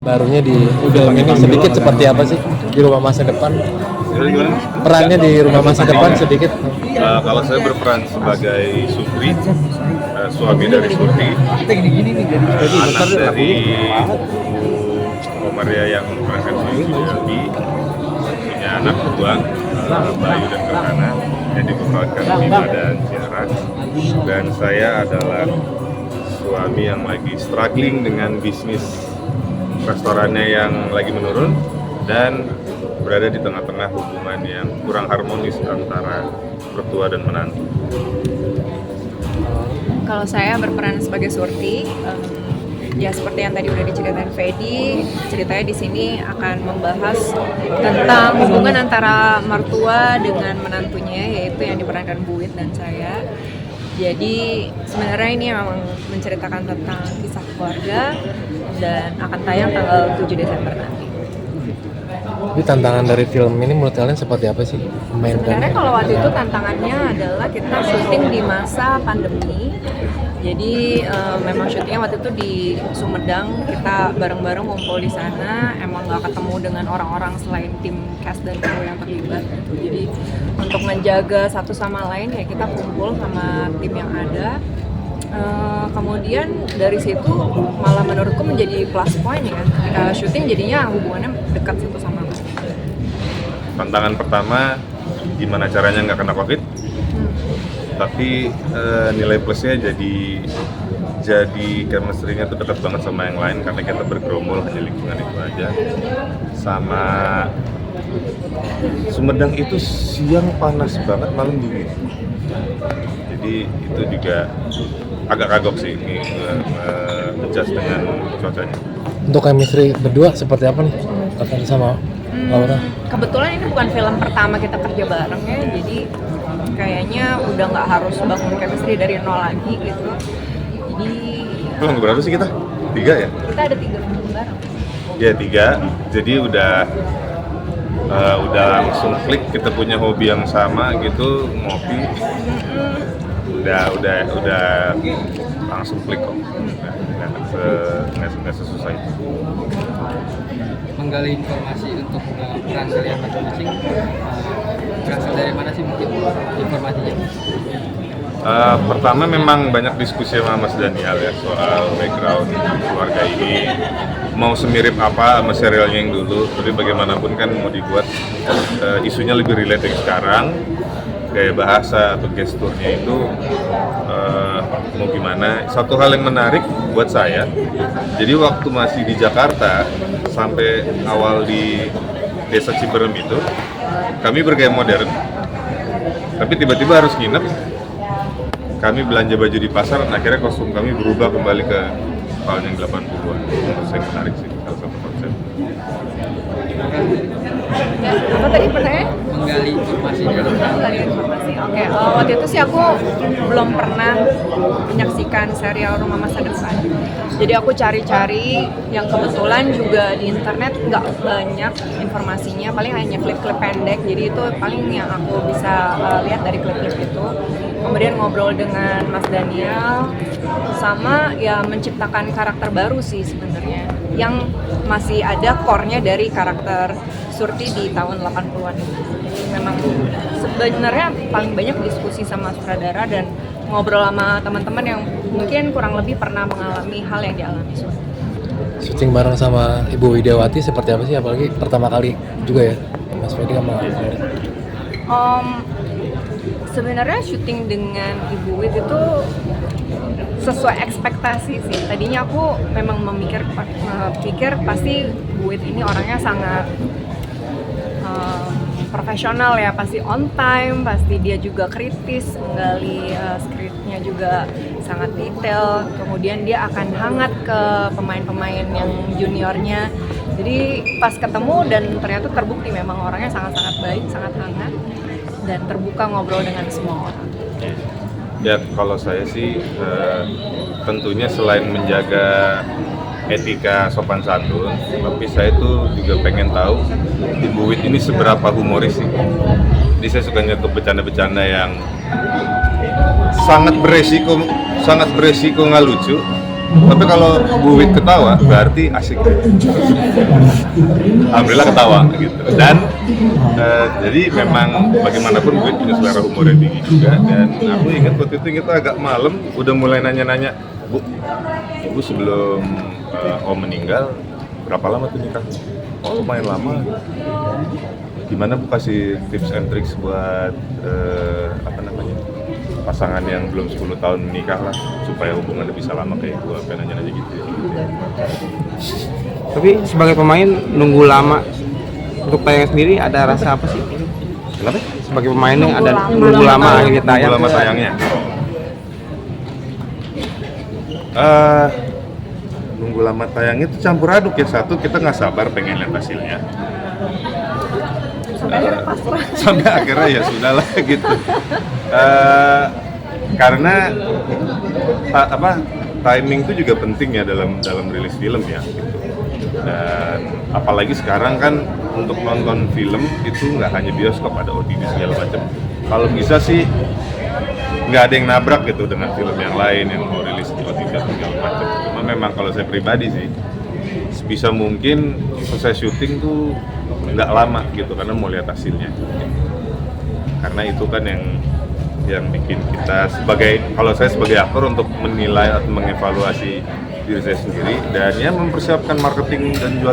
barunya di film ini sedikit seperti apa sih di Rumah Masa Depan? Gimana? Perannya di Rumah Masa Depan sedikit. Kalau saya berperan sebagai Supri, suami dari Surti, anak dari Komaria yang memerankan Suci, punya anak kedua, Bayu dan Karana, yang diperankan Bima dan Ciara. Dan saya adalah suami yang lagi struggling dengan bisnis restorannya yang lagi menurun dan berada di tengah-tengah hubungan yang kurang harmonis antara mertua dan menantu. Kalau saya berperan sebagai Surti, ya seperti yang tadi udah diceritain Fedi, ceritanya di sini akan membahas tentang hubungan antara mertua dengan menantunya, yaitu yang diperankan Buit dan saya. Jadi sebenarnya ini memang menceritakan tentang kisah keluarga dan akan tayang tanggal 7 Desember nanti. Jadi tantangan dari film ini menurut kalian seperti apa sih? Sebenarnya kalau waktu itu tantangannya adalah kita syuting di masa pandemi. Jadi memang syutingnya waktu itu di Sumedang, kita bareng-bareng ngumpul di sana. Emang nggak ketemu dengan orang-orang selain tim cast dan kru yang terlibat. Jadi untuk menjaga satu sama lain ya kita kumpul sama tim yang ada. Kemudian dari situ malah menurutku menjadi plus point ya. Ketika syuting jadinya hubungannya dekat satu sama lain. Tantangan pertama, gimana caranya nggak kena COVID? Tapi nilai plusnya jadi chemistry-nya tuh dekat banget sama yang lain karena kita bergerombol hanya lingkungan itu aja. Sama Sumedang itu siang panas banget, malam dingin. Jadi itu juga agak kagok sih adjust dengan cuacanya. Untuk chemistry berdua seperti apa nih? Kakak sama Laura? Kebetulan ini bukan film pertama kita kerja bareng ya, jadi kayaknya udah nggak harus bangun chemistry dari nol lagi gitu. Jadi Belum berapa sih kita? 3 ya? kita ada 3 film bareng. Ya 3, jadi udah langsung klik, kita punya hobi yang sama gitu, ngopi. Udah langsung klik kok. Nggak sesusah itu. Menggali informasi untuk peran kalian masing-masing, berasal dari mana sih mungkin informasinya? Pertama memang banyak diskusi sama Mas Daniel ya soal background keluarga ini, mau semirip apa sama serialnya yang dulu, tapi bagaimanapun kan mau dibuat isunya lebih relate yang sekarang, gaya bahasa atau gesturnya itu mau gimana. Satu hal yang menarik buat saya, jadi waktu masih di Jakarta sampai awal di Desa Ciberem itu kami bergaya modern, tapi tiba-tiba harus nginep. Kami belanja baju di pasar, akhirnya kostum kami berubah kembali ke tahun yang 80-an. Menurut saya menarik sih, salah satu konsep. Ya, apa tadi pertanyaan? Menggali informasi dalam Menggali informasi. Oke, waktu itu sih aku belum pernah menyaksikan serial Rumah Masa Depan. Jadi aku cari-cari yang kebetulan juga di internet nggak banyak informasinya, paling hanya klip-klip pendek. Jadi itu paling yang aku bisa lihat dari klip-klip itu. Kemudian ngobrol dengan Mas Daniel, sama ya menciptakan karakter baru sih sebenarnya, yang masih ada core-nya dari karakter Surti di tahun 80-an. Jadi memang sebenarnya paling banyak diskusi sama sutradara dan ngobrol sama teman-teman yang mungkin kurang lebih pernah mengalami hal yang dialami Surti. Syuting bareng sama Ibu Widiawati seperti apa sih? Apalagi pertama kali juga ya, Mas Fedi sama Laura. Sebenarnya syuting dengan Ibu Wid itu sesuai ekspektasi sih. Tadinya aku memang pikir pasti Bu Wid ini orangnya sangat profesional ya, pasti on time, pasti dia juga kritis, menggali skripnya juga sangat detail. Kemudian dia akan hangat ke pemain-pemain yang juniornya. Jadi pas ketemu dan ternyata terbukti memang orangnya sangat-sangat baik, sangat hangat dan terbuka ngobrol dengan semua orang. Ya kalau saya sih tentunya selain menjaga etika sopan santun, tapi saya tuh juga pengen tahu Ibu Wid ini seberapa humoris sih. Jadi saya suka nyetup bercanda-bercanda yang sangat beresiko nggak lucu, Tapi kalau Bu Wit ketawa, berarti asik. Alhamdulillah ketawa gitu. Dan jadi memang bagaimanapun Bu Wit punya selera humor yang tinggi juga. Dan aku ingat waktu itu kita agak malam, udah mulai nanya-nanya, Bu, Ibu sebelum Om meninggal, berapa lama tuh nikah? Oh lumayan lama. Gimana Bu kasih tips and tricks buat pasangan yang belum 10 tahun menikah lah, supaya hubungannya bisa lama kayak gue, apa nanya-nanya gitu. Tapi sebagai pemain nunggu lama untuk tayang sendiri ada rasa apa sih? Kenapa? Sebagai pemainnya ada nunggu lama akhirnya tayang. Nunggu lama tayangnya. Nunggu lama tayangnya itu campur aduk ya. Satu, kita nggak sabar pengen lihat hasilnya. Sampai akhirnya ya sudahlah gitu. Karena timing itu juga penting ya dalam rilis film ya gitu. Dan apalagi sekarang kan untuk nonton film itu nggak hanya bioskop, ada OTT segala macam. Kalau bisa sih nggak ada yang nabrak gitu dengan film yang lain yang mau rilis di OTT segala macam. Cuma memang kalau saya pribadi sih sebisa mungkin selesai syuting tuh nggak lama gitu karena mau lihat hasilnya. Karena itu kan yang bikin kita kalau saya sebagai aktor untuk menilai atau mengevaluasi diri saya sendiri dan ya mempersiapkan marketing dan jualan